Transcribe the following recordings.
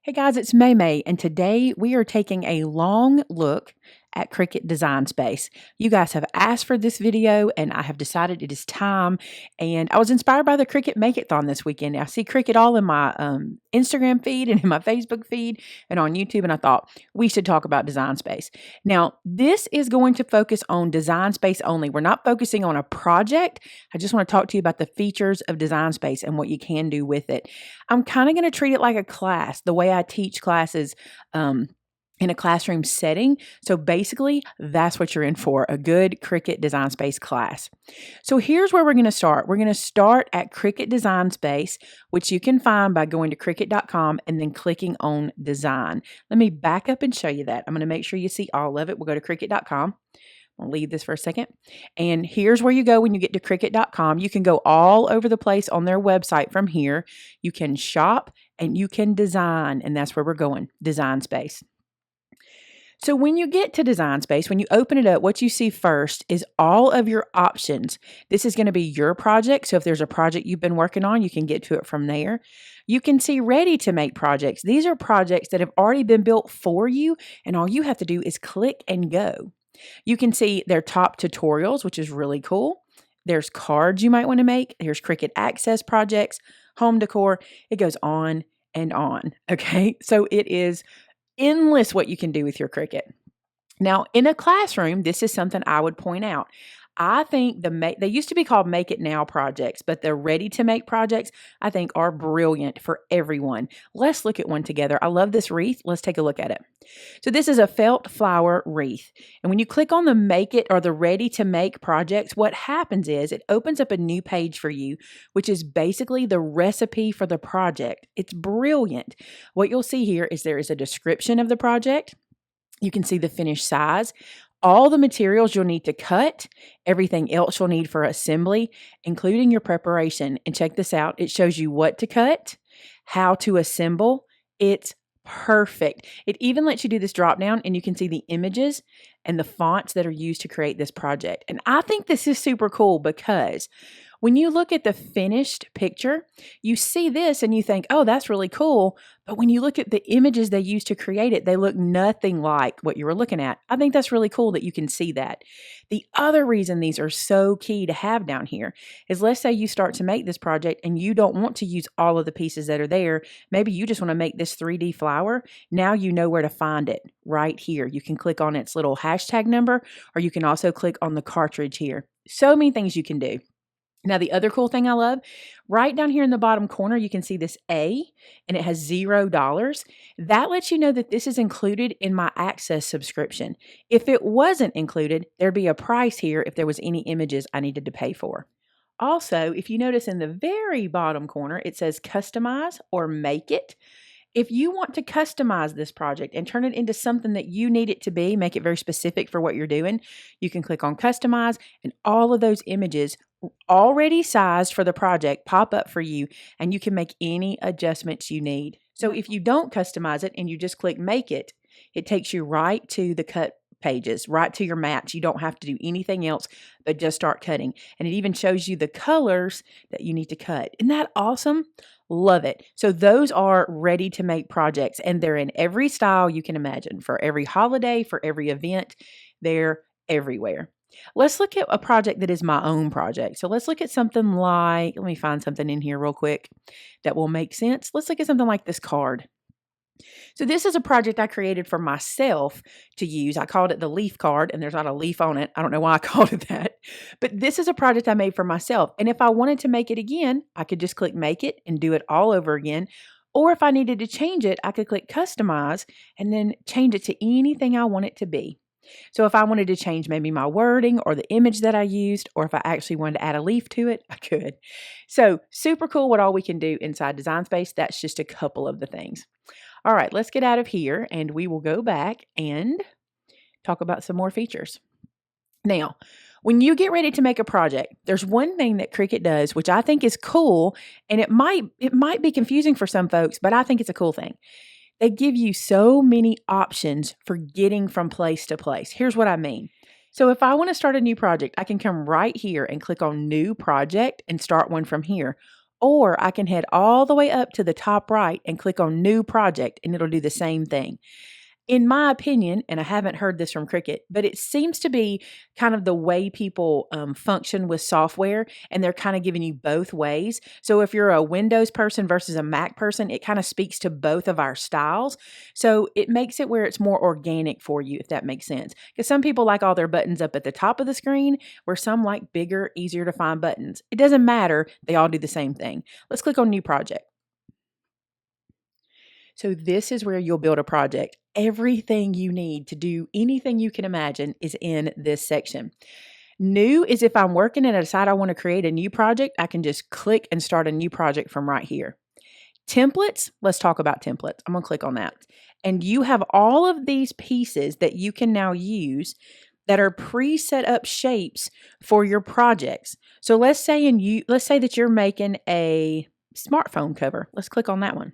Hey guys, it's Maymay, and today we are taking a long look at Cricut Design Space. You guys have asked for this video, and I have decided it is time. And I was inspired by the Cricut Make-It-thon this weekend. I see Cricut all in my Instagram feed and in my Facebook feed and on YouTube, and I thought we should talk about Design Space. Now, this is going to focus on Design Space only. We're not focusing on a project. I just want to talk to you about the features of Design Space and what you can do with it. I'm kind of going to treat it like a class, the way I teach classes in a classroom setting. So basically, that's what you're in for, a good Cricut Design Space class. So here's where we're going to start. We're going to start at Cricut Design Space, which you can find by going to Cricut.com and then clicking on Design. Let me back up and show you that. I'm going to make sure you see all of it. We'll go to Cricut.com. I'll leave this for a second. And here's where you go when you get to Cricut.com. You can go all over the place on their website from here. You can shop and you can design, and that's where we're going, Design Space. So when you get to Design Space, when you open it up, what you see first is all of your options. This is going to be your project. So if there's a project you've been working on, you can get to it from there. You can see ready to make projects. These are projects that have already been built for you, and all you have to do is click and go. You can see their top tutorials, which is really cool. There's cards you might want to make. There's Cricut Access projects, home decor. It goes on and on. Okay, so it is endless what you can do with your Cricut. Now, in a classroom, this is something I would point out. I think they used to be called Make It Now projects, but the ready to make projects I think are brilliant for everyone. Let's look at one together. I love this wreath. Let's take a look at it. So this is a felt flower wreath. And when you click on the Make It or the Ready to Make projects, what happens is it opens up a new page for you, which is basically the recipe for the project. It's brilliant. What you'll see here is there is a description of the project. You can see the finished size, all the materials you'll need to cut, everything else you'll need for assembly, including your preparation. And check this out. It shows you what to cut, how to assemble. It's perfect. It even lets you do this drop down and you can see the images and the fonts that are used to create this project. And I think this is super cool because when you look at the finished picture, you see this and you think, oh, that's really cool. But when you look at the images they used to create it, they look nothing like what you were looking at. I think that's really cool that you can see that. The other reason these are so key to have down here is, let's say you start to make this project and you don't want to use all of the pieces that are there. Maybe you just want to make this 3D flower. Now you know where to find it right here. You can click on its little hashtag number, or you can also click on the cartridge here. So many things you can do. Now, the other cool thing I love, right down here in the bottom corner, you can see this A, and it has $0. That lets you know that this is included in my Access subscription. If it wasn't included, there'd be a price here if there was any images I needed to pay for. Also, if you notice in the very bottom corner, it says Customize or Make It. If you want to customize this project and turn it into something that you need it to be, make it very specific for what you're doing, you can click on Customize, and all of those images already sized for the project pop up for you, and you can make any adjustments you need. So if you don't customize it and you just click Make It, it takes you right to the cut pages, right to your match. You don't have to do anything else but just start cutting. And it even shows you the colors that you need to cut. Isn't that awesome? Love it. So those are ready to make projects, and they're in every style you can imagine, for every holiday, for every event. They're everywhere. Let's look at a project that is my own project. So let's look at something like, let me find something in here real quick that will make sense. Let's look at something like this card. So this is a project I created for myself to use. I called it the leaf card, and there's not a leaf on it. I don't know why I called it that, but this is a project I made for myself. And if I wanted to make it again, I could just click Make It and do it all over again. Or if I needed to change it, I could click Customize and then change it to anything I want it to be. So if I wanted to change maybe my wording or the image that I used, or if I actually wanted to add a leaf to it, I could. So super cool what all we can do inside Design Space. That's just a couple of the things. All right, let's get out of here and we will go back and talk about some more features. Now, when you get ready to make a project, there's one thing that Cricut does, which I think is cool, and it might be confusing for some folks, but I think it's a cool thing. They give you so many options for getting from place to place. Here's what I mean. So if I want to start a new project, I can come right here and click on New Project and start one from here. Or I can head all the way up to the top right and click on New Project, and it'll do the same thing. In my opinion, and I haven't heard this from Cricut, but it seems to be kind of the way people function with software, and they're kind of giving you both ways. So if you're a Windows person versus a Mac person, it kind of speaks to both of our styles. So it makes it where it's more organic for you, if that makes sense. Because some people like all their buttons up at the top of the screen, where some like bigger, easier to find buttons. It doesn't matter. They all do the same thing. Let's click on New Project. So this is where you'll build a project. Everything you need to do anything you can imagine is in this section. New is if I'm working and I decide I want to create a new project, I can just click and start a new project from right here. Templates, let's talk about templates. I'm going to click on that. And you have all of these pieces that you can now use that are pre-set up shapes for your projects. So let's say that you're making a smartphone cover. Let's click on that one.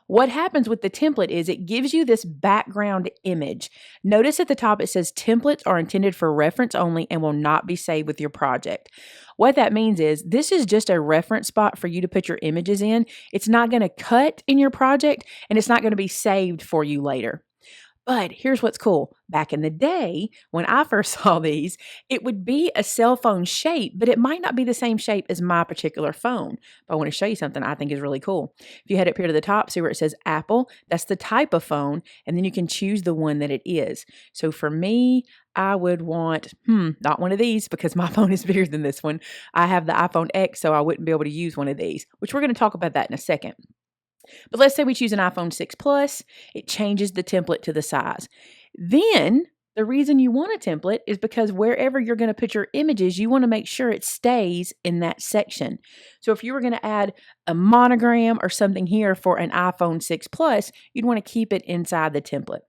What happens with the template is it gives you this background image. Notice at the top it says templates are intended for reference only and will not be saved with your project. What that means is this is just a reference spot for you to put your images in. It's not going to cut in your project, and it's not going to be saved for you later. But here's what's cool. Back in the day, when I first saw these, it would be a cell phone shape, but it might not be the same shape as my particular phone. But I want to show you something I think is really cool. If you head up here to the top, see where it says Apple, that's the type of phone, and then you can choose the one that it is. So for me, I would want, not one of these because my phone is bigger than this one. I have the iPhone X, so I wouldn't be able to use one of these, which we're going to talk about that in a second. But let's say we choose an iPhone 6 Plus, it changes the template to the size. Then the reason you want a template is because wherever you're going to put your images, you want to make sure it stays in that section. So if you were going to add a monogram or something here for an iPhone 6 Plus, you'd want to keep it inside the template.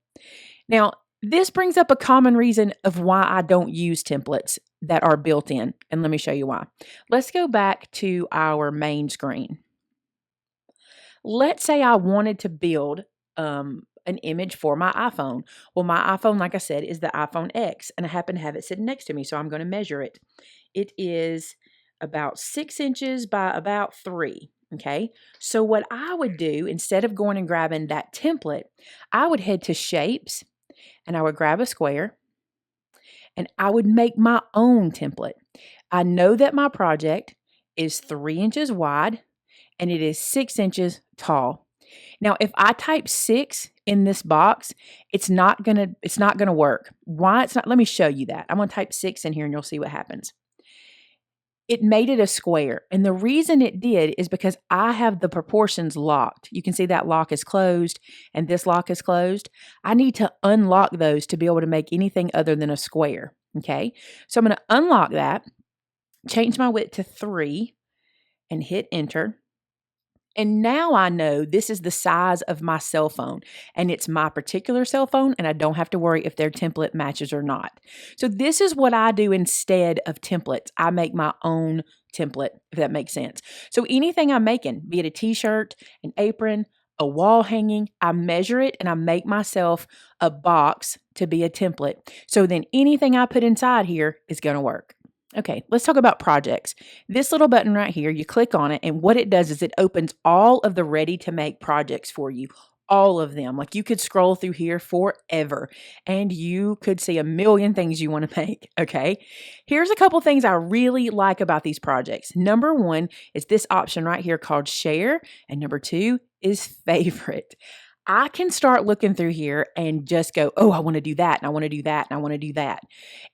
Now, this brings up a common reason of why I don't use templates that are built in, and let me show you why. Let's go back to our main screen. Let's say I wanted to build an image for my iPhone. Well, my iPhone, like I said, is the iPhone X, and I happen to have it sitting next to me, so I'm going to measure it. It is about 6 inches by about 3, okay? So what I would do, instead of going and grabbing that template, I would head to Shapes, and I would grab a square, and I would make my own template. I know that my project is 3 inches wide, and it is 6 inches tall. Now, if I type 6 in this box, it's not gonna work. Why it's not? Let me show you that. I'm gonna type 6 in here and you'll see what happens. It made it a square. And the reason it did is because I have the proportions locked. You can see that lock is closed and this lock is closed. I need to unlock those to be able to make anything other than a square. Okay. So I'm gonna unlock that, change my width to 3 and hit enter. And now I know this is the size of my cell phone, and it's my particular cell phone, and I don't have to worry if their template matches or not. So this is what I do instead of templates. I make my own template, if that makes sense. So anything I'm making, be it a t-shirt, an apron, a wall hanging, I measure it and I make myself a box to be a template. So then anything I put inside here is going to work. Okay, let's talk about projects. This little button right here, you click on it, and what it does is it opens all of the ready-to-make projects for you. All of them. Like you could scroll through here forever, and you could see a million things you want to make, okay? Here's a couple things I really like about these projects. Number 1 is this option right here called Share, and number 2 is Favorite. I can start looking through here and just go, oh, I want to do that, and I want to do that, and I want to do that.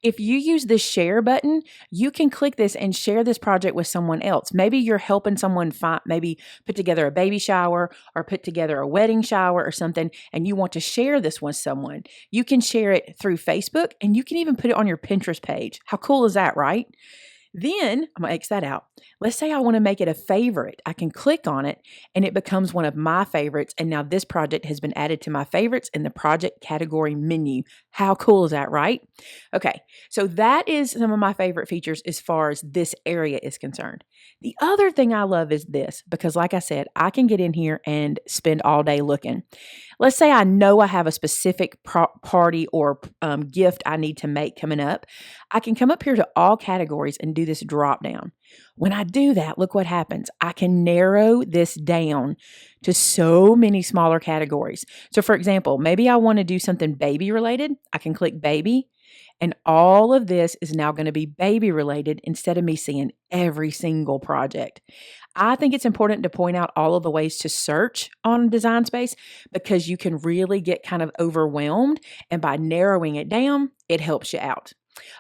If you use the share button, you can click this and share this project with someone else. Maybe you're helping someone maybe put together a baby shower or put together a wedding shower or something, and you want to share this with someone. You can share it through Facebook, and you can even put it on your Pinterest page. How cool is that, right? Then I'm going to X that out. Let's say I want to make it a favorite. I can click on it and it becomes one of my favorites. And now this project has been added to my favorites in the project category menu. How cool is that, right? Okay, so that is some of my favorite features as far as this area is concerned. The other thing I love is this, because like I said, I can get in here and spend all day looking. Let's say I know I have a specific party or gift I need to make coming up. I can come up here to all categories and do this drop down. When I do that, look what happens. I can narrow this down to so many smaller categories. So for example, maybe I want to do something baby related. I can click baby, and all of this is now going to be baby related instead of me seeing every single project. I think it's important to point out all of the ways to search on Design Space because you can really get kind of overwhelmed, and by narrowing it down, it helps you out.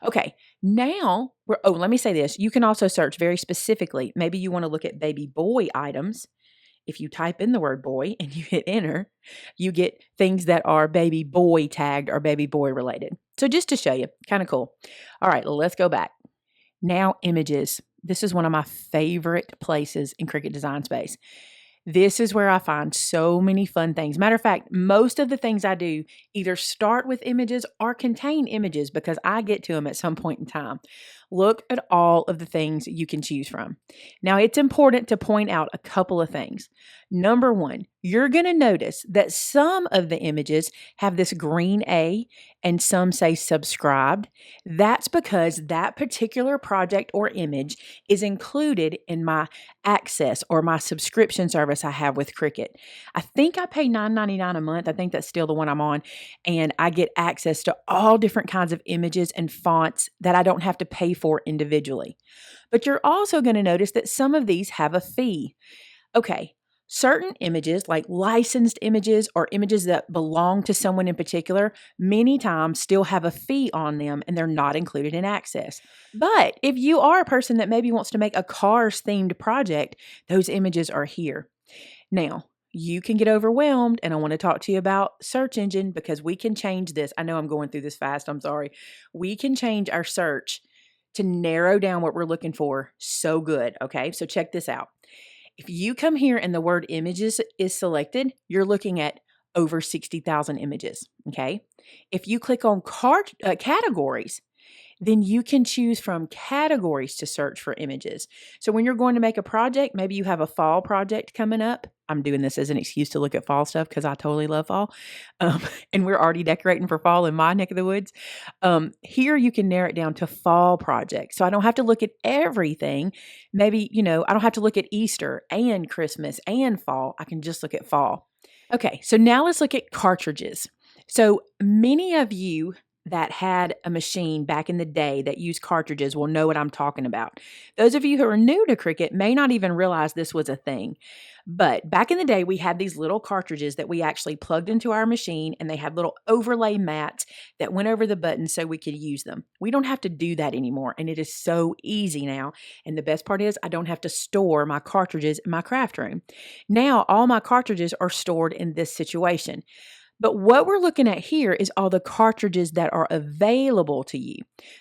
Okay, now let me say this. You can also search very specifically. Maybe you want to look at baby boy items. If you type in the word boy and you hit enter, you get things that are baby boy tagged or baby boy related. So just to show you, kind of cool. All right, let's go back. Now images. This is one of my favorite places in Cricut Design Space. This is where I find so many fun things. Matter of fact, most of the things I do either start with images or contain images because I get to them at some point in time. Look at all of the things you can choose from. Now, it's important to point out a couple of things. Number one, you're going to notice that some of the images have this green A and some say subscribed. That's because that particular project or image is included in my access or my subscription service I have with Cricut. I think I pay $9.99 a month. I think that's still the one I'm on. And I get access to all different kinds of images and fonts that I don't have to pay for individually. But you're also going to notice that some of these have a fee. Okay. Certain images, like licensed images or images that belong to someone in particular, many times still have a fee on them and they're not included in access. But if you are a person that maybe wants to make a Cars themed project, those images are here. Now, you can get overwhelmed, and I want to talk to you about search engine because we can change this. I know I'm going through this fast. I'm sorry. We can change our search to narrow down what we're looking for so good. Okay, so check this out. If you come here and the word images is selected, you're looking at over 60,000 images, okay? If you click on categories, then you can choose from categories to search for images. So when you're going to make a project, maybe you have a fall project coming up. I'm doing this as an excuse to look at fall stuff because I totally love fall. And we're already decorating for fall in my neck of the woods. Here you can narrow it down to fall projects. So I don't have to look at everything. Maybe, I don't have to look at Easter and Christmas and fall. I can just look at fall. Okay, so now let's look at cartridges. So many of you that had a machine back in the day that used cartridges will know what I'm talking about. Those of you who are new to Cricut may not even realize this was a thing. But back in the day, we had these little cartridges that we actually plugged into our machine, and they had little overlay mats that went over the buttons so we could use them. We don't have to do that anymore, and it is so easy now. And the best part is I don't have to store my cartridges in my craft room. Now, all my cartridges are stored in this situation. But what we're looking at here is all the cartridges that are available to you.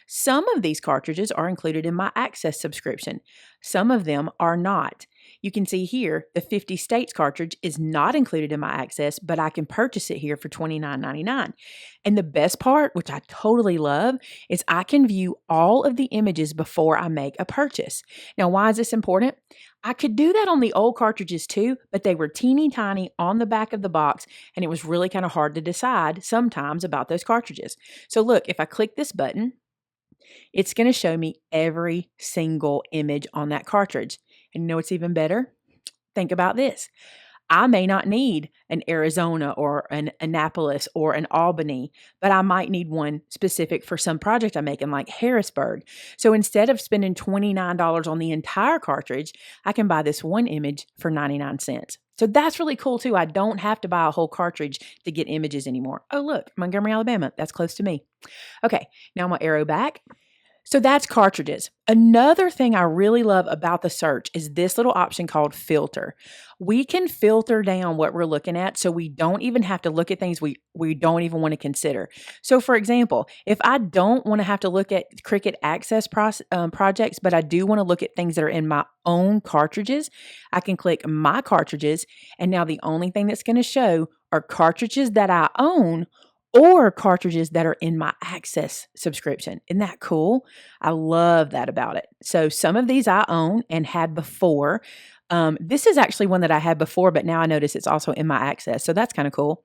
Some of these cartridges are included in my Access subscription. Some of them are not. You can see here the 50 States cartridge is not included in my Access, but I can purchase it here for $29.99. And the best part, which I totally love, is I can view all of the images before I make a purchase. Now, why is this important? I could do that on the old cartridges too, but they were teeny tiny on the back of the box, and it was really kind of hard to decide sometimes about those cartridges. So look, if I click this button, it's going to show me every single image on that cartridge. And you know what's even better? Think about this. I may not need an Arizona or an Annapolis or an Albany, but I might need one specific for some project I'm making like Harrisburg. So instead of spending $29 on the entire cartridge, I can buy this one image for 99 cents. So that's really cool too. I don't have to buy a whole cartridge to get images anymore. Oh, look, Montgomery, Alabama. That's close to me. Okay, now I'm going to arrow back. So that's cartridges. Another thing I really love about the search is this little option called filter. We can filter down what we're looking at so we don't even have to look at things we don't even want to consider. So for example, if I don't want to have to look at Cricut Access projects, but I do want to look at things that are in my own cartridges, I can click My Cartridges, and now the only thing that's going to show are cartridges that I own or cartridges that are in my Access subscription. Isn't that cool? I love that about it. So some of these I own and had before. This is actually one that I had before, but now I notice it's also in my Access. So that's kind of cool.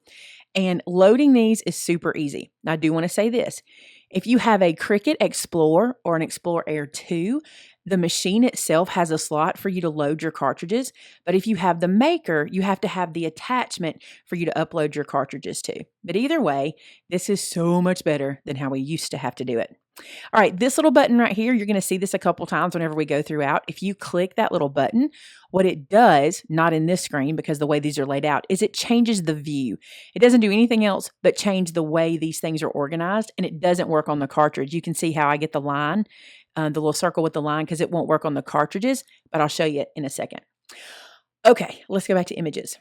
And loading these is super easy. Now, I do want to say this. If you have a Cricut Explore or an Explore Air 2, The machine itself has a slot for you to load your cartridges, but if you have the maker, you have to have the attachment for you to upload your cartridges to. But either way, this is so much better than how we used to have to do it. All right, this little button right here, you're going to see this a couple times whenever we go throughout. If you click that little button, what it does, not in this screen because the way these are laid out, is it changes the view. It doesn't do anything else but change the way these things are organized, and it doesn't work on the cartridge. You can see how I get the line, the little circle with the line, because it won't work on the cartridges, but I'll show you it in a second. Okay, let's go back to images.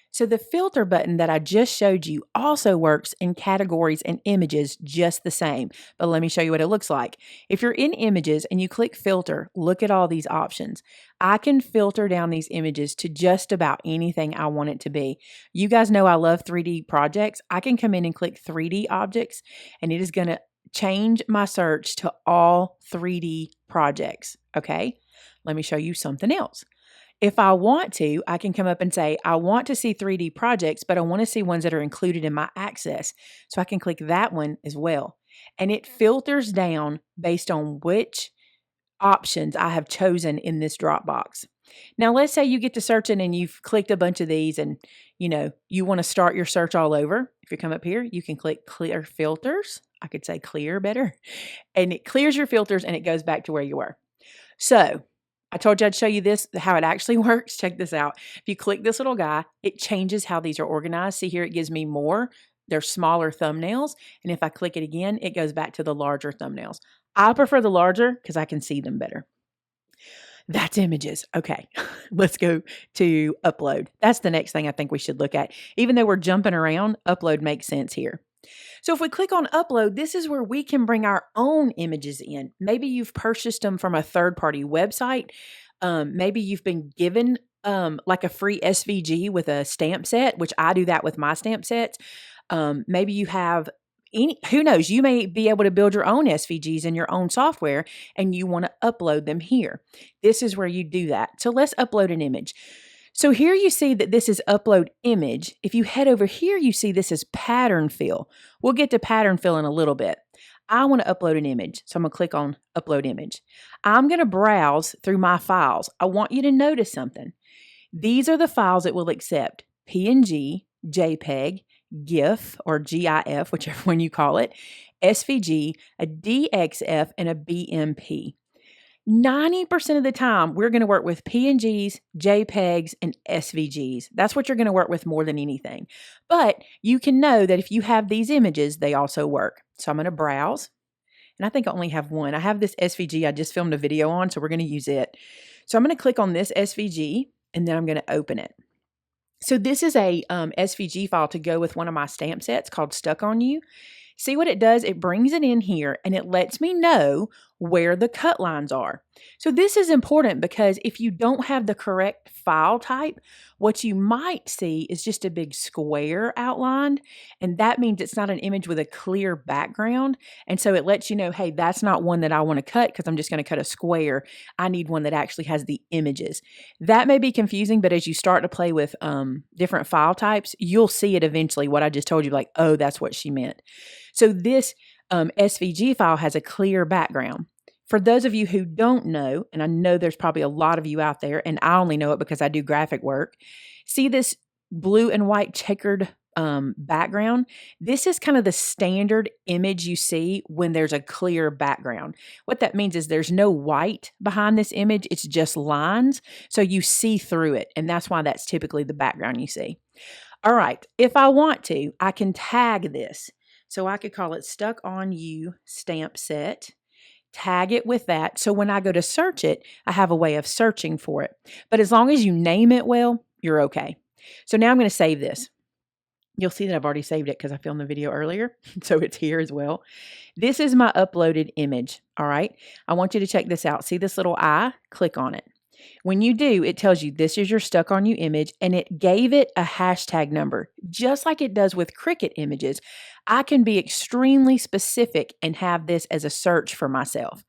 So the filter button that I just showed you also works in categories and images just the same, but let me show you what it looks like. If you're in images and you click filter, look at all these options. I can filter down these images to just about anything I want it to be. You guys know I love 3D projects. I can come in and click 3D objects, and it is going to change my search to all 3D projects. Okay, let me show you something else. If I want to, I can come up and say, I want to see 3D projects, but I want to see ones that are included in my access. So I can click that one as well. And it filters down based on which options I have chosen in this Dropbox. Now, let's say you get to searching and you've clicked a bunch of these and, you want to start your search all over. If you come up here, you can click clear filters. I could say clear better. And it clears your filters and it goes back to where you were. So I told you I'd show you this, how it actually works. Check this out. If you click this little guy, it changes how these are organized. See here, it gives me more. They're smaller thumbnails. And if I click it again, it goes back to the larger thumbnails. I prefer the larger because I can see them better. That's images. Okay, let's go to upload. That's the next thing I think we should look at. Even though we're jumping around, upload makes sense here. So if we click on upload, this is where we can bring our own images in. Maybe you've purchased them from a third-party website. Maybe you've been given like a free SVG with a stamp set, which I do that with my stamp sets. Maybe you have who knows, you may be able to build your own SVGs in your own software and you want to upload them here. This is where you do that. So let's upload an image. So here you see that this is upload image. If you head over here, you see this is pattern fill. We'll get to pattern fill in a little bit. I want to upload an image. So I'm going to click on upload image. I'm going to browse through my files. I want you to notice something. These are the files it will accept: PNG, JPEG, GIF or GIF, whichever one you call it, SVG, a DXF, and a BMP. 90% of the time, we're going to work with PNGs, JPEGs, and SVGs. That's what you're going to work with more than anything. But you can know that if you have these images, they also work. So I'm going to browse, and I think I only have one. I have this SVG I just filmed a video on, so we're going to use it. So I'm going to click on this SVG, and then I'm going to open it. So this is a SVG file to go with one of my stamp sets called Stuck on You. See what it does? It brings it in here and it lets me know where the cut lines are. So this is important because if you don't have the correct file type, what you might see is just a big square outlined, and that means it's not an image with a clear background. And so it lets you know, hey, that's not one that I want to cut because I'm just going to cut a square. I need one that actually has the images. That may be confusing, but as you start to play with different file types, you'll see it eventually, what I just told you, like, oh, that's what she meant. So this SVG file has a clear background. For those of you who don't know, and I know there's probably a lot of you out there, and I only know it because I do graphic work, see this blue and white checkered background? This is kind of the standard image you see when there's a clear background. What that means is there's no white behind this image, it's just lines, so you see through it, and that's why that's typically the background you see. All right, if I want to, I can tag this. So I could call it Stuck on You stamp set, tag it with that. So when I go to search it, I have a way of searching for it. But as long as you name it well, you're okay. So now I'm going to save this. You'll see that I've already saved it because I filmed the video earlier. So it's here as well. This is my uploaded image. All right. I want you to check this out. See this little eye? Click on it. When you do, it tells you this is your Stuck on You image, and it gave it a hashtag number. Just like it does with Cricut images, I can be extremely specific and have this as a search for myself.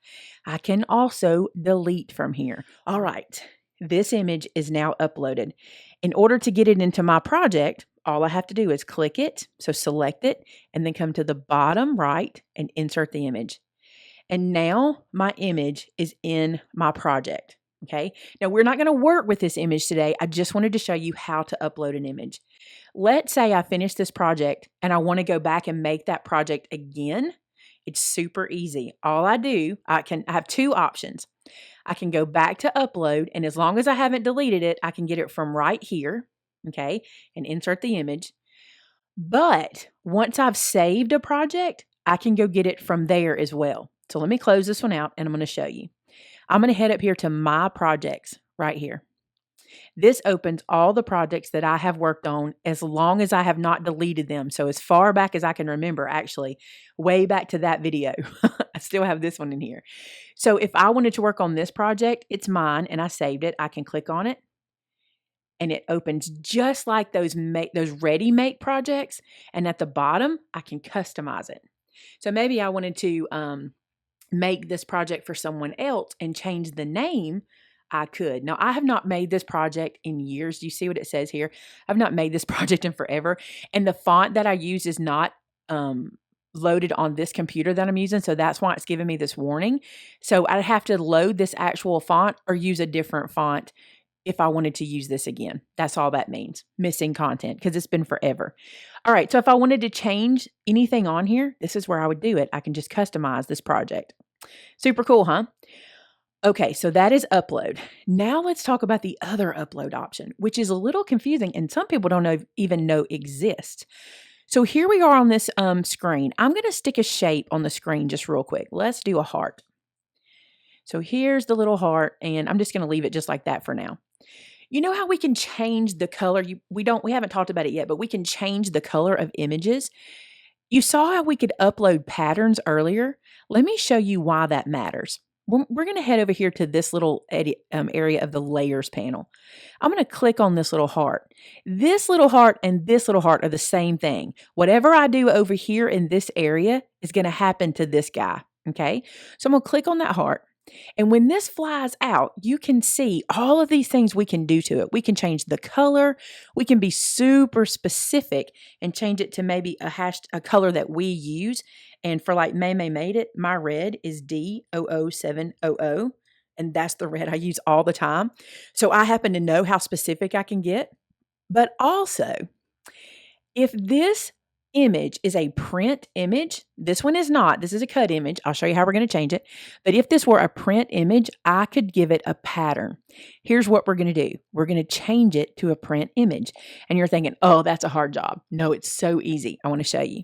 I can also delete from here. All right, this image is now uploaded. In order to get it into my project, all I have to do is click it, so select it, and then come to the bottom right and insert the image. And now my image is in my project. Okay. Now we're not going to work with this image today. I just wanted to show you how to upload an image. Let's say I finish this project and I want to go back and make that project again. It's super easy. All I do, I have two options. I can go back to upload, and as long as I haven't deleted it, I can get it from right here, okay, and insert the image. But once I've saved a project, I can go get it from there as well. So let me close this one out and I'm going to show you. I'm going to head up here to my projects right here. This opens all the projects that I have worked on as long as I have not deleted them. So as far back as I can remember, actually, way back to that video. I still have this one in here. So if I wanted to work on this project, it's mine and I saved it. I can click on it and it opens just like those ready-made projects. And at the bottom, I can customize it. So maybe I wanted to make this project for someone else and change the name. I could. Now, I have not made this project in years. Do you see what it says here? I've not made this project in forever. And the font that I use is not loaded on this computer that I'm using. So that's why it's giving me this warning. So I'd have to load this actual font or use a different font if I wanted to use this again. That's all that means. Missing content because it's been forever. All right. So if I wanted to change anything on here, this is where I would do it. I can just customize this project. Super cool, huh? Okay, so that is upload. Now let's talk about the other upload option, which is a little confusing and some people don't even know exists. So here we are on this screen. I'm going to stick a shape on the screen just real quick. Let's do a heart. So here's the little heart, and I'm just going to leave it just like that for now. You know how we can change the color? We haven't talked about it yet, but we can change the color of images. You saw how we could upload patterns earlier. Let me show you why that matters. We're going to head over here to this little area of the layers panel. I'm going to click on this little heart. This little heart and this little heart are the same thing. Whatever I do over here in this area is going to happen to this guy. Okay, so I'm going to click on that heart. And when this flies out, you can see all of these things we can do to it. We can change the color. We can be super specific and change it to maybe a color that we use. And for like Maymay Made It, my red is D00700. And that's the red I use all the time. So I happen to know how specific I can get. But also, if this image is a print image, this one is not. This is a cut image. I'll show you how we're going to change it. But if this were a print image, I could give it a pattern. Here's what we're going to do. We're going to change it to a print image. And you're thinking, oh, that's a hard job. No, it's so easy. I want to show you.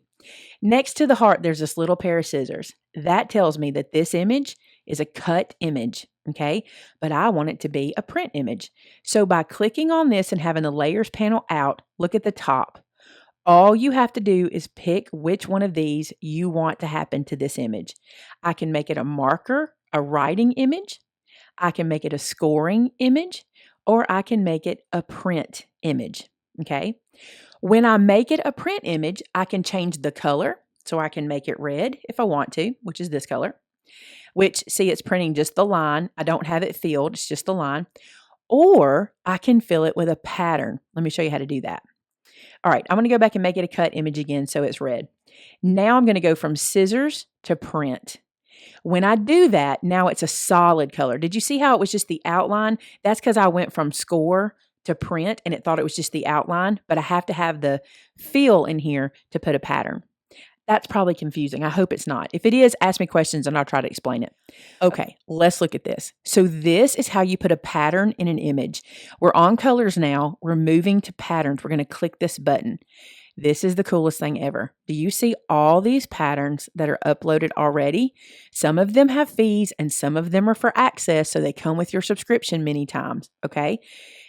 Next to the heart, there's this little pair of scissors. That tells me that this image is a cut image, okay? But I want it to be a print image. So by clicking on this and having the layers panel out, look at the top. All you have to do is pick which one of these you want to happen to this image. I can make it a marker, a writing image. I can make it a scoring image, or I can make it a print image, okay? When I make it a print image, I can change the color. So I can make it red if I want to, which is this color, which, see, it's printing just the line. I don't have it filled. It's just the line. Or I can fill it with a pattern. Let me show you how to do that. All right, I'm going to go back and make it a cut image again so it's red. Now I'm going to go from scissors to print. When I do that, now it's a solid color. Did you see how it was just the outline? That's because I went from score to print and it thought it was just the outline, but I have to have the fill in here to put a pattern. That's probably confusing. I hope it's not. If it is, ask me questions and I'll try to explain it. Okay, let's look at this. So this is how you put a pattern in an image. We're on colors now. We're moving to patterns. We're going to click this button. This is the coolest thing ever. Do you see all these patterns that are uploaded already? Some of them have fees and some of them are for access, so they come with your subscription many times, okay?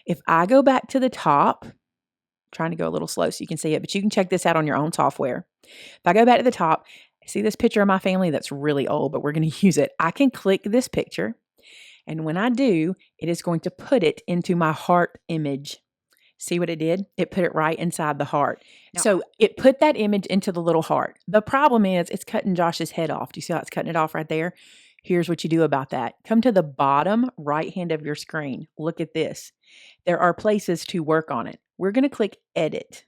If I go back to the top, trying to go a little slow so you can see it, but you can check this out on your own software. If I go back to the top, see this picture of my family that's really old, but we're going to use it. I can click this picture, and when I do, it is going to put it into my heart image. See what it did? It put it right inside the heart. Now, so it put that image into the little heart. The problem is it's cutting Josh's head off. Do you see how it's cutting it off right there? Here's what you do about that. Come to the bottom right hand of your screen. Look at this. There are places to work on it. We're going to click Edit.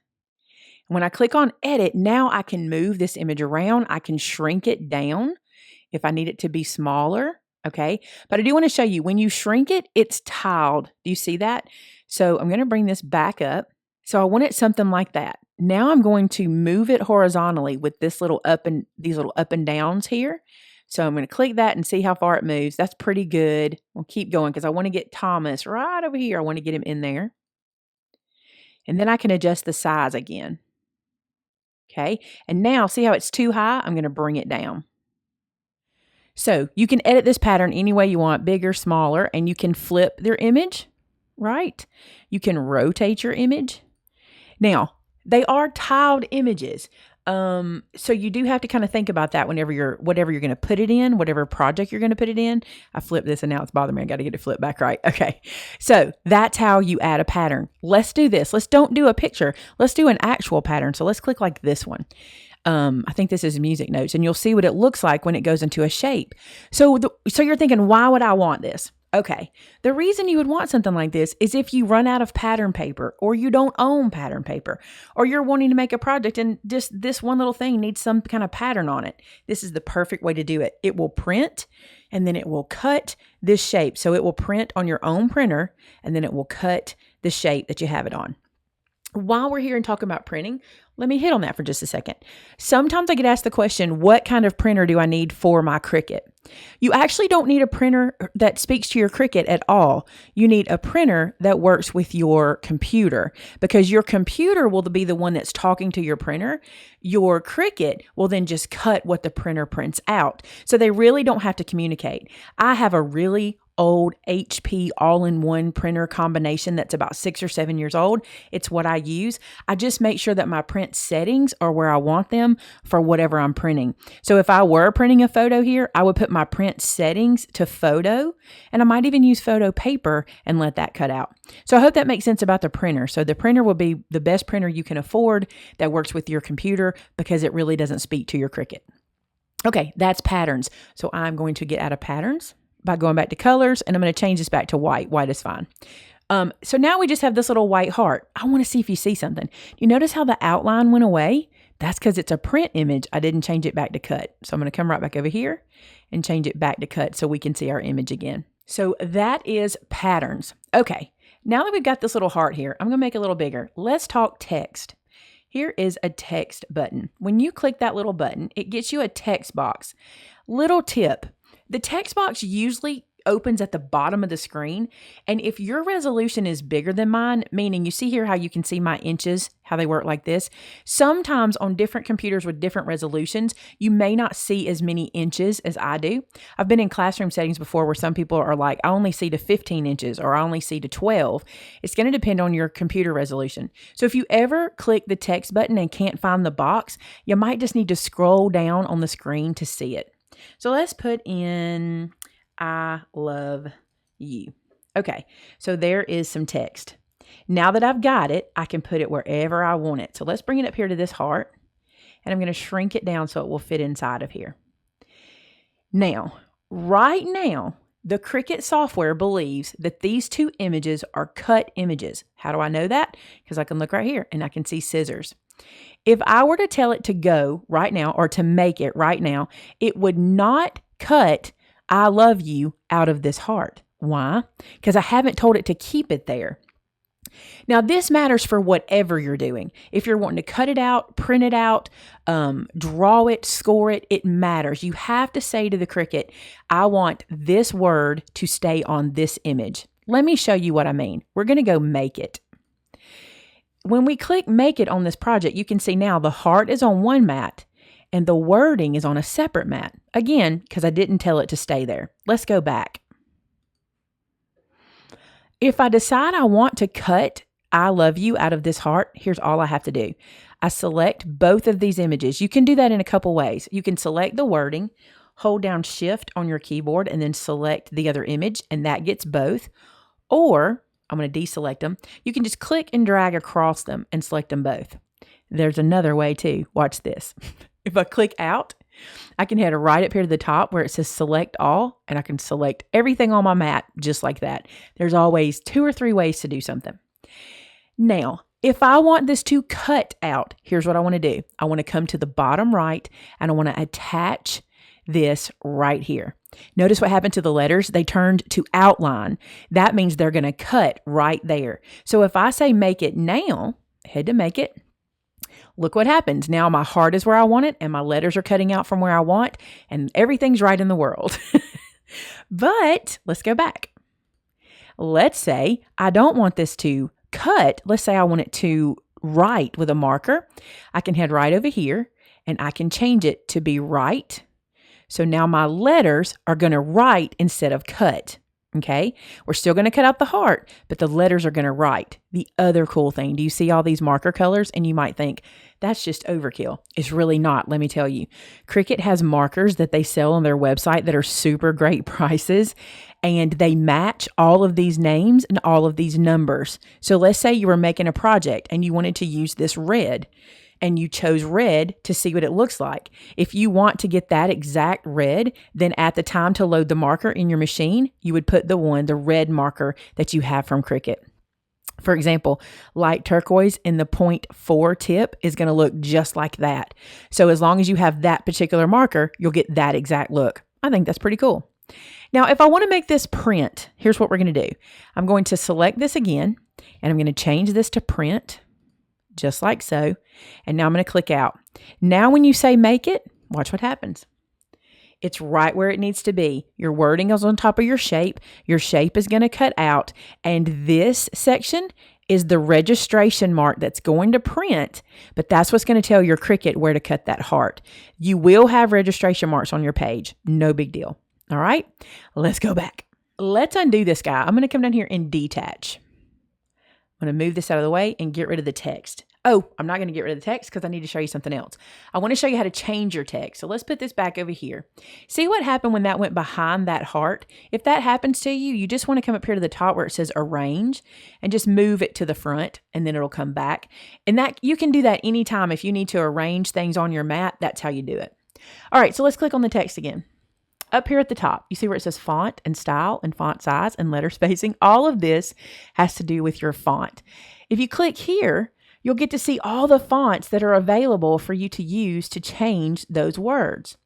When I click on Edit, now I can move this image around. I can shrink it down. if I need it to be smaller, okay? But I do want to show you, when you shrink it, it's tiled. Do you see that? So I'm going to bring this back up. So I want it something like that. Now I'm going to move it horizontally with this little these little up and downs here. So I'm going to click that and see how far it moves. That's pretty good. We'll keep going because I want to get Thomas right over here. I want to get him in there. And then I can adjust the size again. Okay. And now see how it's too high? I'm going to bring it down. So you can edit this pattern any way you want, bigger, smaller, and you can flip their image, right? You can rotate your image. Now, they are tiled images. So you do have to kind of think about that whenever whatever you're going to put it in, whatever project you're going to put it in. I flipped this and now it's bothering me. I got to get it flipped back right. Okay. So that's how you add a pattern. Let's do this. Let's don't do a picture. Let's do an actual pattern. So let's click like this one. I think this is music notes, and you'll see what it looks like when it goes into a shape. So you're thinking, why would I want this? Okay. The reason you would want something like this is if you run out of pattern paper, or you don't own pattern paper, or you're wanting to make a project and just this one little thing needs some kind of pattern on it. This is the perfect way to do it. It will print and then it will cut this shape. So it will print on your own printer and then it will cut the shape that you have it on. While we're here and talking about printing, let me hit on that for just a second. Sometimes I get asked the question, what kind of printer do I need for my Cricut? You actually don't need a printer that speaks to your Cricut at all. You need a printer that works with your computer, because your computer will be the one that's talking to your printer. Your Cricut will then just cut what the printer prints out. So they really don't have to communicate. I have a really old HP all-in-one printer combination that's about 6 or 7 years old. It's what I use. I just make sure that my print settings are where I want them for whatever I'm printing. So if I were printing a photo here, I would put my print settings to photo, and I might even use photo paper and let that cut out. So I hope that makes sense about the printer. So the printer will be the best printer you can afford that works with your computer, because it really doesn't speak to your Cricut. Okay, that's patterns. So I'm going to get out of patterns by going back to colors, and I'm going to change this back to white. White is fine. So now we just have this little white heart. I want to see if you see something. You notice how the outline went away? That's because it's a print image. I didn't change it back to cut. So I'm going to come right back over here and change it back to cut so we can see our image again. So that is patterns. Okay, now that we've got this little heart here, I'm going to make it a little bigger. Let's talk text. Here is a text button. When you click that little button, it gets you a text box. Little tip. The text box usually opens at the bottom of the screen. And if your resolution is bigger than mine, meaning you see here how you can see my inches, how they work like this. Sometimes on different computers with different resolutions, you may not see as many inches as I do. I've been in classroom settings before where some people are like, I only see to 15 inches or I only see to 12. It's going to depend on your computer resolution. So if you ever click the text button and can't find the box, you might just need to scroll down on the screen to see it. So let's put in, I love you. Okay, so there is some text. Now that I've got it, I can put it wherever I want it. So let's bring it up here to this heart, and I'm going to shrink it down so it will fit inside of here. Now, right now, the Cricut software believes that these two images are cut images. How do I know that? Because I can look right here and I can see scissors. If I were to tell it to go right now or to make it right now, it would not cut I love you out of this heart. Why? Because I haven't told it to keep it there. Now, this matters for whatever you're doing. If you're wanting to cut it out, print it out, draw it, score it, it matters. You have to say to the Cricut, I want this word to stay on this image. Let me show you what I mean. We're going to go make it. When we click make it on this project, you can see now the heart is on one mat and the wording is on a separate mat. Again, because I didn't tell it to stay there. Let's go back. If I decide I want to cut I love you out of this heart, here's all I have to do. I select both of these images. You can do that in a couple ways. You can select the wording, hold down Shift on your keyboard, and then select the other image, and that gets both. Or I'm going to deselect them. You can just click and drag across them and select them both. There's another way too. Watch this. If I click out, I can head right up here to the top where it says select all, and I can select everything on my mat just like that. There's always 2 or 3 ways to do something. Now, if I want this to cut out, here's what I want to do. I want to come to the bottom right and I want to attach this right here. Notice what happened to the letters. They turned to outline. That means they're going to cut right there. So if I say make it now, head to make it. Look what happens. Now my heart is where I want it and my letters are cutting out from where I want and everything's right in the world. But let's go back. Let's say I don't want this to cut. Let's say I want it to write with a marker. I can head right over here and I can change it to be write. So now my letters are going to write instead of cut. Okay, we're still going to cut out the heart, but the letters are going to write. The other cool thing, do you see all these marker colors? And you might think, that's just overkill. It's really not, let me tell you. Cricut has markers that they sell on their website that are super great prices, and they match all of these names and all of these numbers. So let's say you were making a project and you wanted to use this red, and you chose red to see what it looks like. If you want to get that exact red, then at the time to load the marker in your machine, you would put the red marker that you have from Cricut. For example, light turquoise in the 0.4 tip is going to look just like that. So as long as you have that particular marker, you'll get that exact look. I think that's pretty cool. Now, if I want to make this print, here's what we're going to do. I'm going to select this again, and I'm going to change this to print. Just like so. And now I'm going to click out. Now when you say make it, watch what happens. It's right where it needs to be. Your wording is on top of your shape. Your shape is going to cut out. And this section is the registration mark that's going to print, but that's what's going to tell your Cricut where to cut that heart. You will have registration marks on your page. No big deal. All right, let's go back. Let's undo this guy. I'm going to come down here and detach. I'm going to move this out of the way and get rid of the text. Oh, I'm not going to get rid of the text because I need to show you something else. I want to show you how to change your text. So let's put this back over here. See what happened when that went behind that heart? If that happens to you, you just want to come up here to the top where it says arrange and just move it to the front and then it'll come back. And that you can do that anytime if you need to arrange things on your mat. That's how you do it. All right, so let's click on the text again. Up here at the top, you see where it says font and style and font size and letter spacing. All of this has to do with your font. If you click here, you'll get to see all the fonts that are available for you to use to change those words.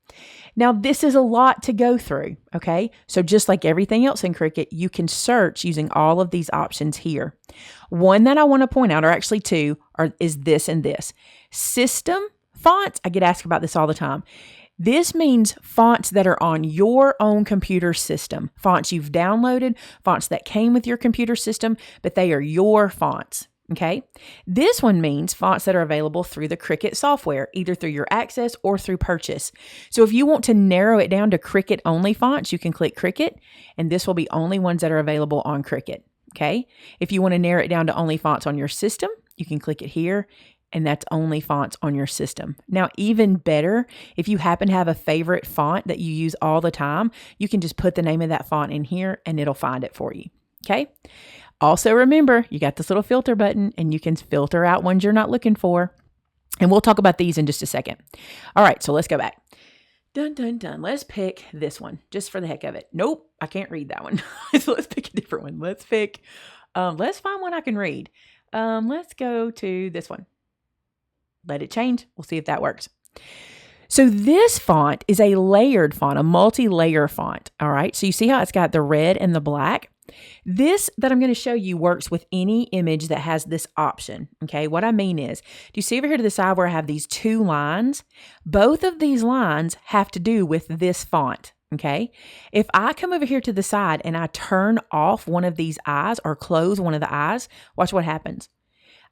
Now, this is a lot to go through, okay? So just like everything else in Cricut, you can search using all of these options here. One that I want to point out, or actually two, is this and this. System fonts, I get asked about this all the time. This means fonts that are on your own computer system, fonts you've downloaded, fonts that came with your computer system, but they are your fonts. Okay, this one means fonts that are available through the Cricut software, either through your access or through purchase. So if you want to narrow it down to Cricut only fonts, you can click Cricut, and this will be only ones that are available on Cricut. Okay, if you want to narrow it down to only fonts on your system, you can click it here, and that's only fonts on your system. Now, even better, if you happen to have a favorite font that you use all the time, you can just put the name of that font in here, and it'll find it for you. Okay. Also, remember, you got this little filter button and you can filter out ones you're not looking for. And we'll talk about these in just a second. All right, so let's go back. Dun, dun, dun. Let's pick this one just for the heck of it. Nope, I can't read that one. So let's pick a different one. Let's find one I can read. Let's go to this one. Let it change. We'll see if that works. So this font is a layered font, a multi-layer font. All right, so you see how it's got the red and the black? This that I'm going to show you works with any image that has this option. Okay, what I mean is, do you see over here to the side where I have these two lines? Both of these lines have to do with this font. Okay, if I come over here to the side and I turn off one of these eyes or close one of the eyes, watch what happens.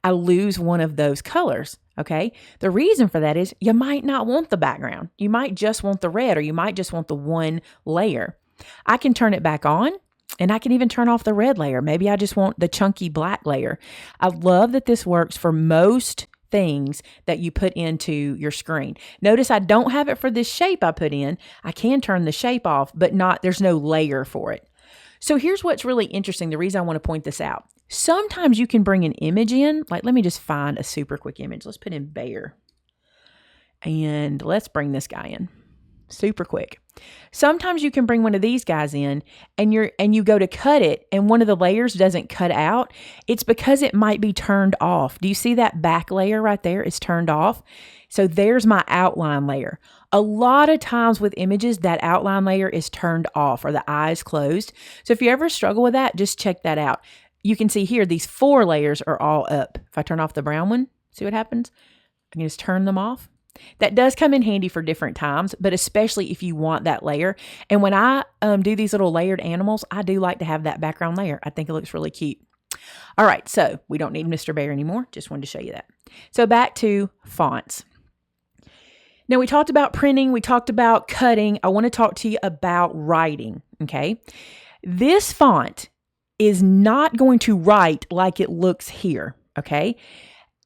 I lose one of those colors. Okay, the reason for that is you might not want the background. You might just want the red, or you might just want the one layer. I can turn it back on. And I can even turn off the red layer. Maybe I just want the chunky black layer. I love that this works for most things that you put into your screen. Notice I don't have it for this shape I put in. I can turn the shape off, but there's no layer for it. So here's what's really interesting. The reason I want to point this out. Sometimes you can bring an image in. Like, let me just find a super quick image. Let's put in bear. And let's bring this guy in. Super quick. Sometimes you can bring one of these guys in and you go to cut it and one of the layers doesn't cut out. It's because it might be turned off. Do you see that back layer right there is turned off? So there's my outline layer. A lot of times with images, that outline layer is turned off or the eye is closed. So if you ever struggle with that, just check that out. You can see here, these 4 layers are all up. If I turn off the brown one, see what happens? I can just turn them off. That does come in handy for different times, but especially if you want that layer. And when I do these little layered animals, I do like to have that background layer. I think it looks really cute. All right, so we don't need Mr. Bear anymore. Just wanted to show you that. So back to fonts. Now we talked about printing. We talked about cutting. I want to talk to you about writing, okay? This font is not going to write like it looks here, okay?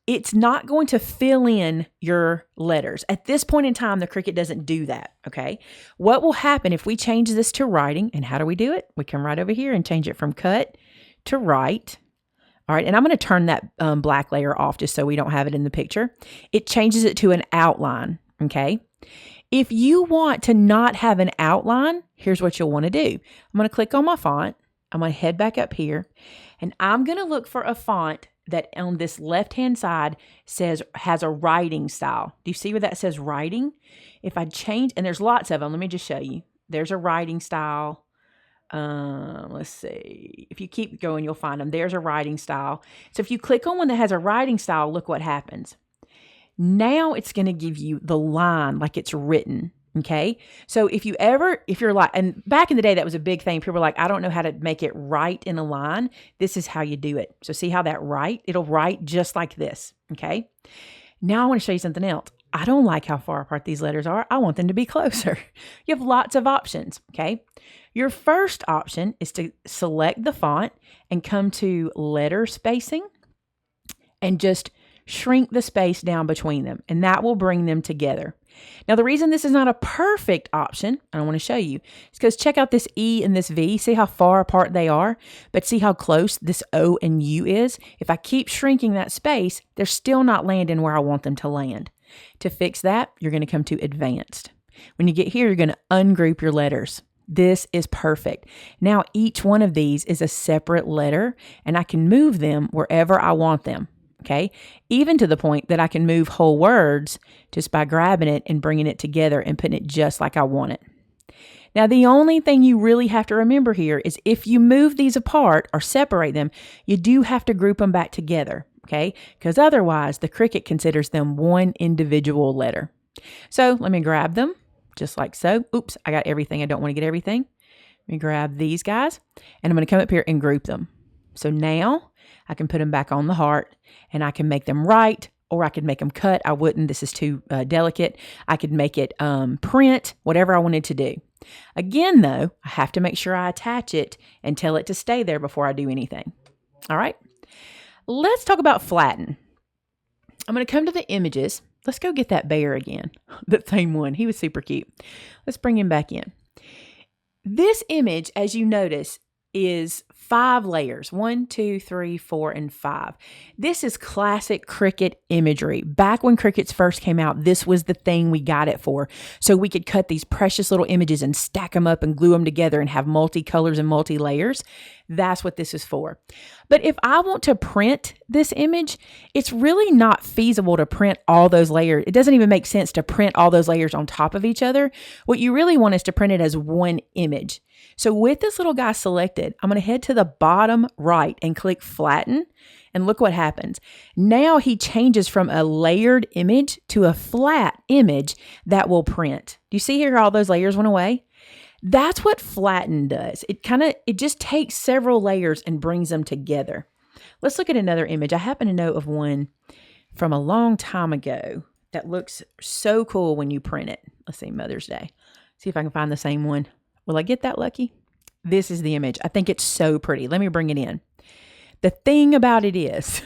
It's not going to fill in your letters. At this point in time, the Cricut doesn't do that, okay? What will happen if we change this to writing, and how do we do it? We come right over here and change it from cut to write. All right, and I'm going to turn that black layer off just so we don't have it in the picture. It changes it to an outline, okay? If you want to not have an outline, here's what you'll want to do. I'm going to click on my font. I'm going to head back up here, and I'm going to look for a font that on this left-hand side has a writing style. Do you see where that says writing? If I change, and there's lots of them, let me just show you. There's a writing style. Let's see. If you keep going, you'll find them. There's a writing style. So if you click on one that has a writing style, look what happens. Now it's going to give you the line like it's written. Okay. So if you're like, and back in the day, that was a big thing. People were like, I don't know how to make it right in a line. This is how you do it. So see how that it'll write just like this. Okay. Now I want to show you something else. I don't like how far apart these letters are. I want them to be closer. You have lots of options. Okay. Your first option is to select the font and come to letter spacing and just shrink the space down between them, and that will bring them together. Now, the reason this is not a perfect option, and I want to show you, is because check out this E and this V. See how far apart they are, but see how close this O and U is? If I keep shrinking that space, they're still not landing where I want them to land. To fix that, you're going to come to Advanced. When you get here, you're going to ungroup your letters. This is perfect. Now, each one of these is a separate letter, and I can move them wherever I want them. Okay, even to the point that I can move whole words just by grabbing it and bringing it together and putting it just like I want it. Now, the only thing you really have to remember here is if you move these apart or separate them, you do have to group them back together, okay? Because otherwise, the Cricut considers them one individual letter. So let me grab them just like so. Oops, I got everything. I don't want to get everything. Let me grab these guys, and I'm going to come up here and group them. So now I can put them back on the heart, and I can make them right, or I could make them cut. I wouldn't. This is too delicate. I could make it print, whatever I wanted to do. Again, though, I have to make sure I attach it and tell it to stay there before I do anything. All right. Let's talk about flatten. I'm going to come to the images. Let's go get that bear again. The same one. He was super cute. Let's bring him back in. This image, as you notice, is 5 layers. 1, 2, 3, 4, and 5. This is classic Cricut imagery. Back when Cricuts first came out, this was the thing we got it for. So we could cut these precious little images and stack them up and glue them together and have multi-colors and multi-layers. That's what this is for. But if I want to print this image, it's really not feasible to print all those layers. It doesn't even make sense to print all those layers on top of each other. What you really want is to print it as one image. So with this little guy selected, I'm going to head to the bottom right and click Flatten, and look what happens. Now he changes from a layered image to a flat image that will print. Do you see here all those layers went away? That's what Flatten does. It just takes several layers and brings them together. Let's look at another image. I happen to know of one from a long time ago that looks so cool when you print it. Let's see, Mother's Day. See if I can find the same one. Will I get that lucky? This is the image. I think it's so pretty. Let me bring it in. The thing about it is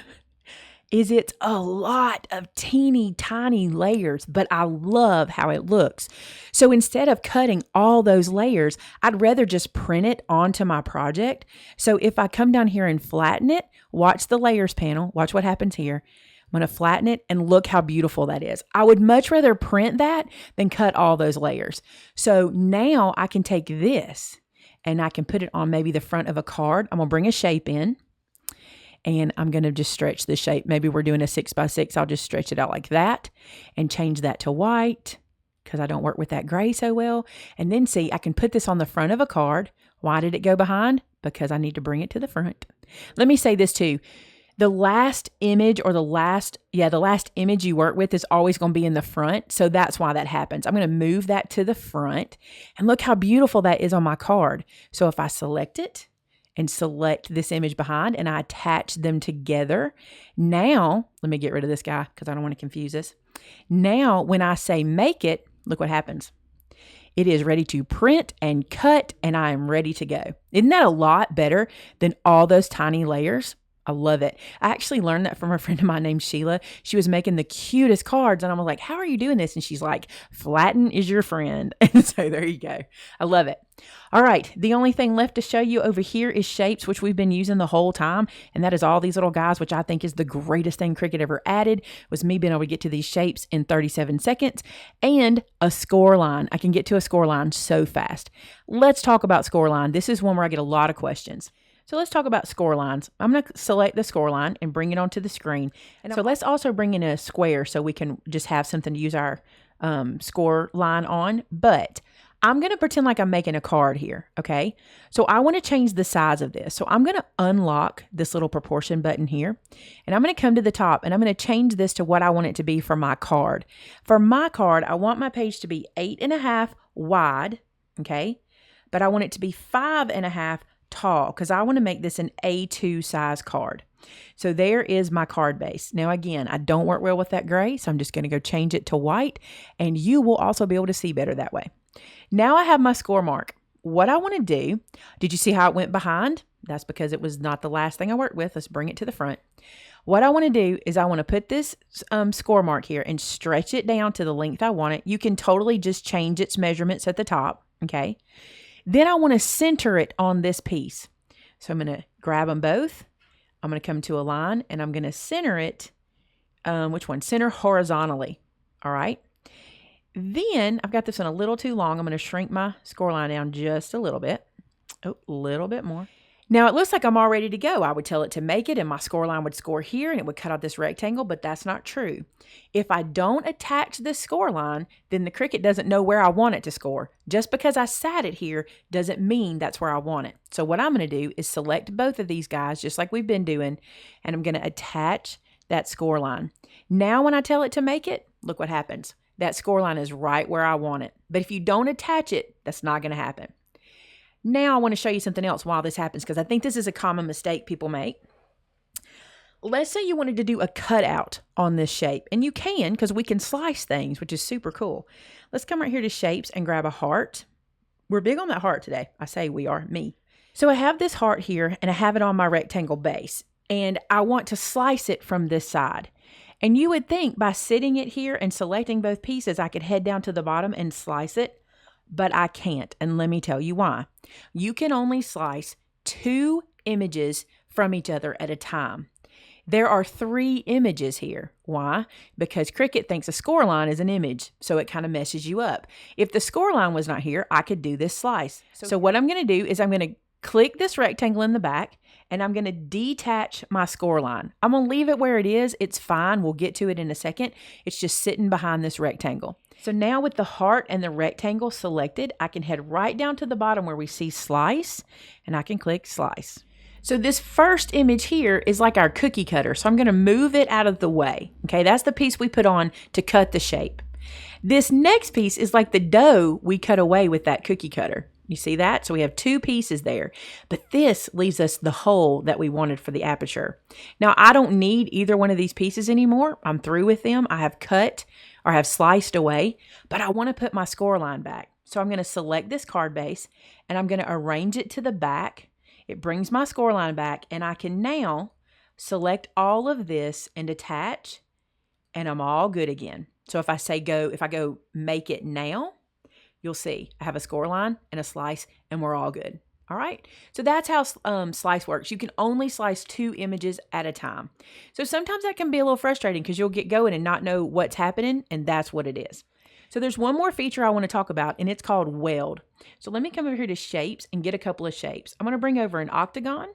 it's a lot of teeny tiny layers, but I love how it looks. So instead of cutting all those layers, I'd rather just print it onto my project. So if I come down here and flatten it, watch the layers panel, watch what happens here. I'm going to flatten it, and look how beautiful that is. I would much rather print that than cut all those layers. So now I can take this and I can put it on maybe the front of a card. I'm going to bring a shape in, and I'm going to just stretch the shape. Maybe we're doing a 6x6. I'll just stretch it out like that and change that to white because I don't work with that gray so well. And then see, I can put this on the front of a card. Why did it go behind? Because I need to bring it to the front. Let me say this too. The last image or the last image you work with is always going to be in the front. So that's why that happens. I'm going to move that to the front, and look how beautiful that is on my card. So if I select it and select this image behind and I attach them together, now, let me get rid of this guy because I don't want to confuse this. Now, when I say make it, look what happens. It is ready to print and cut, and I am ready to go. Isn't that a lot better than all those tiny layers? I love it. I actually learned that from a friend of mine named Sheila. She was making the cutest cards, and I was like, how are you doing this? And she's like, Flatten is your friend. And so there you go. I love it. All right. The only thing left to show you over here is shapes, which we've been using the whole time. And that is all these little guys, which I think is the greatest thing Cricut ever added, was me being able to get to these shapes in 37 seconds, and a score line. I can get to a score line so fast. Let's talk about score line. This is one where I get a lot of questions. So let's talk about score lines. I'm going to select the score line and bring it onto the screen. And so let's also bring in a square so we can just have something to use our score line on. But I'm going to pretend like I'm making a card here, okay? So I want to change the size of this. So I'm going to unlock this little proportion button here, and I'm going to come to the top, and I'm going to change this to what I want it to be for my card. For my card, I want my page to be 8.5 wide, okay? But I want it to be 5.5 tall because I want to make this an A2 size card. So there is my card base. Now again, I don't work well with that gray, so I'm just going to go change it to white, and you will also be able to see better that way. Now I have my score mark. What I want to do, did you see how it went behind? That's because it was not the last thing I worked with. Let's bring it to the front. What I want to do is I want to put this score mark here and stretch it down to the length I want it. You can totally just change its measurements at the top, okay? Then I want to center it on this piece. So I'm going to grab them both. I'm going to come to a line, and I'm going to center it. Which one? Center horizontally. All right. Then I've got this one a little too long. I'm going to shrink my score line down just a little bit. Oh, a little bit more. Now it looks like I'm all ready to go. I would tell it to make it, and my score line would score here, and it would cut out this rectangle, but that's not true. If I don't attach this score line, then the Cricut doesn't know where I want it to score. Just because I sat it here doesn't mean that's where I want it. So what I'm going to do is select both of these guys, just like we've been doing, and I'm going to attach that score line. Now when I tell it to make it, look what happens. That score line is right where I want it. But if you don't attach it, that's not going to happen. Now I want to show you something else while this happens, because I think this is a common mistake people make. Let's say you wanted to do a cutout on this shape, and you can, because we can slice things, which is super cool. Let's come right here to shapes and grab a heart. We're big on that heart today. I say we are, me. So I have this heart here, and I have it on my rectangle base, and I want to slice it from this side. And you would think by sitting it here and selecting both pieces, I could head down to the bottom and slice it. But I can't, and let me tell you why. You can only slice 2 images from each other at a time. There are 3 images here. Why? Because Cricut thinks a score line is an image, so it kind of messes you up. If the score line was not here, I could do this slice. So what I'm going to do is I'm going to click this rectangle in the back, and I'm going to detach my score line. I'm going to leave it where it is. It's fine. We'll get to it in a second. It's just sitting behind this rectangle. So now with the heart and the rectangle selected, I can head right down to the bottom where we see slice, and I can click slice. So this first image here is like our cookie cutter. So I'm going to move it out of the way. Okay, that's the piece we put on to cut the shape. This next piece is like the dough we cut away with that cookie cutter. You see that? So we have 2 pieces there, but this leaves us the hole that we wanted for the aperture. Now I don't need either one of these pieces anymore. I'm through with them. I have cut or have sliced away, but I want to put my score line back. So I'm going to select this card base, and I'm going to arrange it to the back. It brings my score line back, and I can now select all of this and attach, and I'm all good again. So if I go make it now, you'll see I have a score line and a slice, and we're all good. All right, so that's how slice works. You can only slice 2 images at a time. So sometimes that can be a little frustrating because you'll get going and not know what's happening, and that's what it is. So there's one more feature I want to talk about, and it's called weld. So let me come over here to shapes and get a couple of shapes. I'm going to bring over an octagon,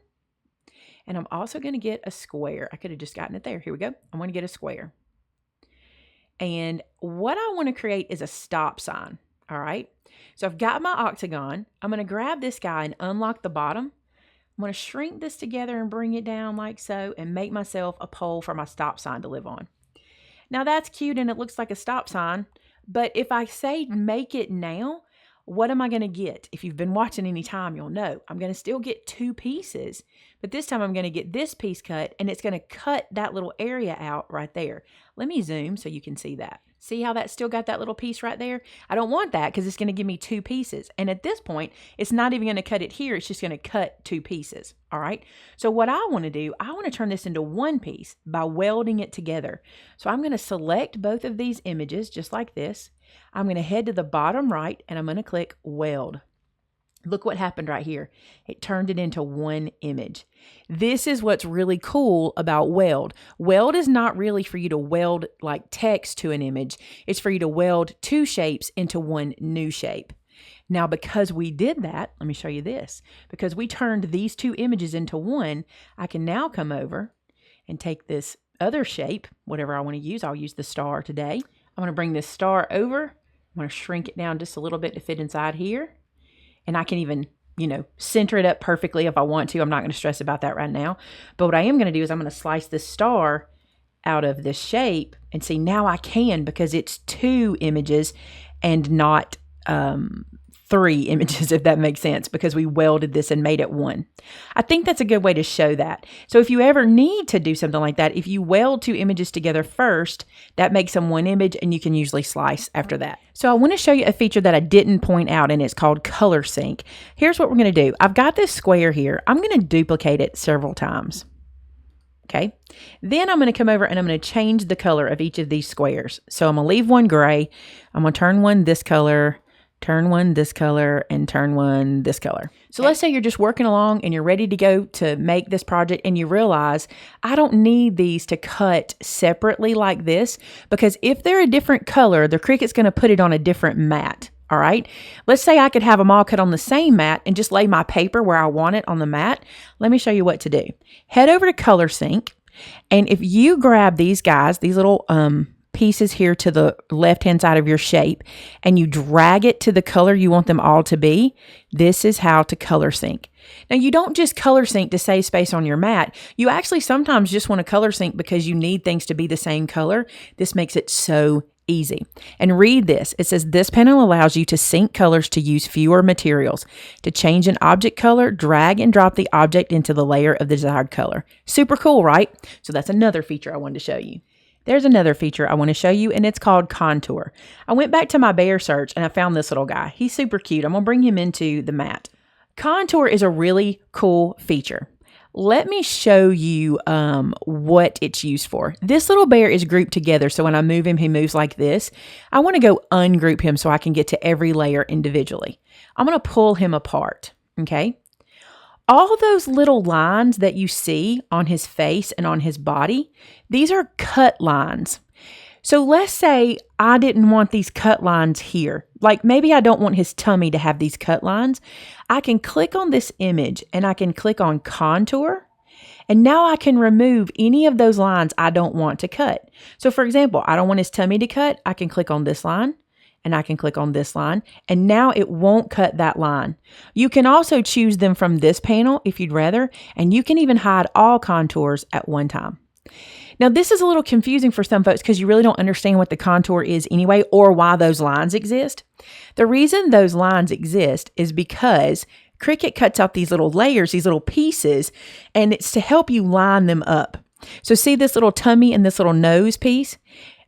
and I'm also going to get a square. I could have just gotten it there. Here we go. I'm going to get a square. And what I want to create is a stop sign. All right. So I've got my octagon. I'm going to grab this guy and unlock the bottom. I'm going to shrink this together and bring it down like so and make myself a pole for my stop sign to live on. Now that's cute and it looks like a stop sign, but if I say make it now, what am I going to get? If you've been watching any time, you'll know I'm going to still get 2 pieces, but this time I'm going to get this piece cut and it's going to cut that little area out right there. Let me zoom so you can see that. See how that's still got that little piece right there? I don't want that because it's going to give me 2 pieces. And at this point, it's not even going to cut it here. It's just going to cut 2 pieces. All right. So what I want to do, I want to turn this into one piece by welding it together. So I'm going to select both of these images just like this. I'm going to head to the bottom right and I'm going to click weld. Look what happened right here. It turned it into one image. This is what's really cool about weld. Weld is not really for you to weld like text to an image. It's for you to weld 2 shapes into one new shape. Now, because we did that, let me show you this. Because we turned these 2 images into one, I can now come over and take this other shape, whatever I want to use. I'll use the star today. I'm going to bring this star over. I'm going to shrink it down just a little bit to fit inside here. And I can even, center it up perfectly if I want to. I'm not going to stress about that right now. But what I am going to do is I'm going to slice this star out of this shape. And see, now I can because it's 2 images and not 3 images, if that makes sense, because we welded this and made it one. I think that's a good way to show that. So if you ever need to do something like that, if you weld 2 images together first, that makes them one image and you can usually slice after that. So I want to show you a feature that I didn't point out and it's called color sync. Here's what we're going to do. I've got this square here. I'm going to duplicate it several times. Okay. Then I'm going to come over and I'm going to change the color of each of these squares. So I'm going to leave one gray. I'm going to turn one this color, turn one this color, and turn one this color. So let's say you're just working along and you're ready to go to make this project and you realize, I don't need these to cut separately like this, because if they're a different color, the Cricut's going to put it on a different mat. All right. Let's say I could have them all cut on the same mat and just lay my paper where I want it on the mat. Let me show you what to do. Head over to Color Sync. And if you grab these guys, these little pieces here to the left-hand side of your shape, and you drag it to the color you want them all to be, this is how to color sync. Now, you don't just color sync to save space on your mat. You actually sometimes just want to color sync because you need things to be the same color. This makes it so easy. And read this. It says this panel allows you to sync colors to use fewer materials. To change an object color, drag and drop the object into the layer of the desired color. Super cool, right? So that's another feature I wanted to show you. There's another feature I want to show you, and it's called contour. I went back to my bear search and I found this little guy. He's super cute. I'm going to bring him into the mat. Contour is a really cool feature. Let me show you what it's used for. This little bear is grouped together, so when I move him, he moves like this. I want to go ungroup him so I can get to every layer individually. I'm going to pull him apart, okay? All those little lines that you see on his face and on his body, these are cut lines. So let's say I didn't want these cut lines here. Like maybe I don't want his tummy to have these cut lines. I can click on this image and I can click on contour. And now I can remove any of those lines I don't want to cut. So for example, I don't want his tummy to cut. I can click on this line and I can click on this line. And now it won't cut that line. You can also choose them from this panel if you'd rather. And you can even hide all contours at one time. Now, this is a little confusing for some folks because you really don't understand what the contour is anyway or why those lines exist. The reason those lines exist is because Cricut cuts out these little layers, these little pieces, and it's to help you line them up. So see this little tummy and this little nose piece?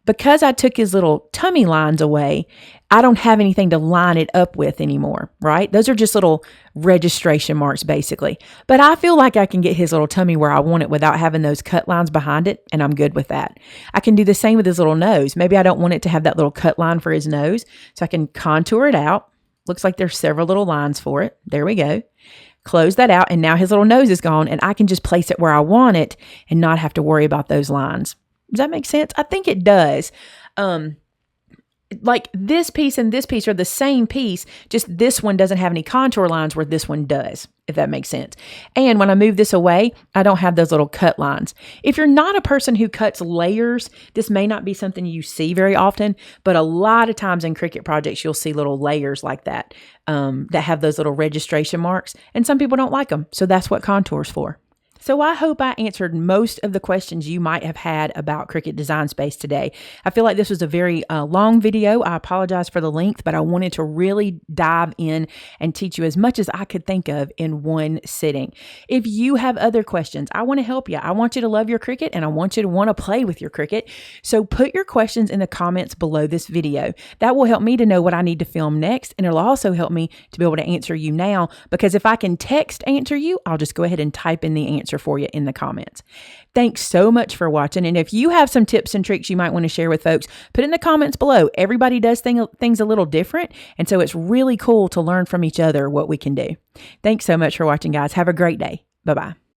Because I took his little tummy lines away, I don't have anything to line it up with anymore, right? Those are just little registration marks, basically. But I feel like I can get his little tummy where I want it without having those cut lines behind it, and I'm good with that. I can do the same with his little nose. Maybe I don't want it to have that little cut line for his nose, so I can contour it out. Looks like there's several little lines for it. There we go. close that out, and now his little nose is gone, and I can just place it where I want it and not have to worry about those lines. Does that make sense? I think it does. Like this piece and this piece are the same piece, just this one doesn't have any contour lines where this one does, if that makes sense. And when I move this away, I don't have those little cut lines. If you're not a person who cuts layers, this may not be something you see very often, but a lot of times in Cricut projects, you'll see little layers like that, that have those little registration marks, and some people don't like them. So that's what contour's for. So I hope I answered most of the questions you might have had about Cricut Design Space today. I feel like this was a very long video. I apologize for the length, but I wanted to really dive in and teach you as much as I could think of in one sitting. If you have other questions, I want to help you. I want you to love your Cricut, and I want you to want to play with your Cricut. So put your questions in the comments below this video. That will help me to know what I need to film next, and it'll also help me to be able to answer you now, because if I can text answer you, I'll just go ahead and type in the answer for you in the comments. Thanks so much for watching. And if you have some tips and tricks you might want to share with folks, put in the comments below. Everybody does things a little different. And so it's really cool to learn from each other what we can do. Thanks so much for watching, guys. Have a great day. Bye-bye.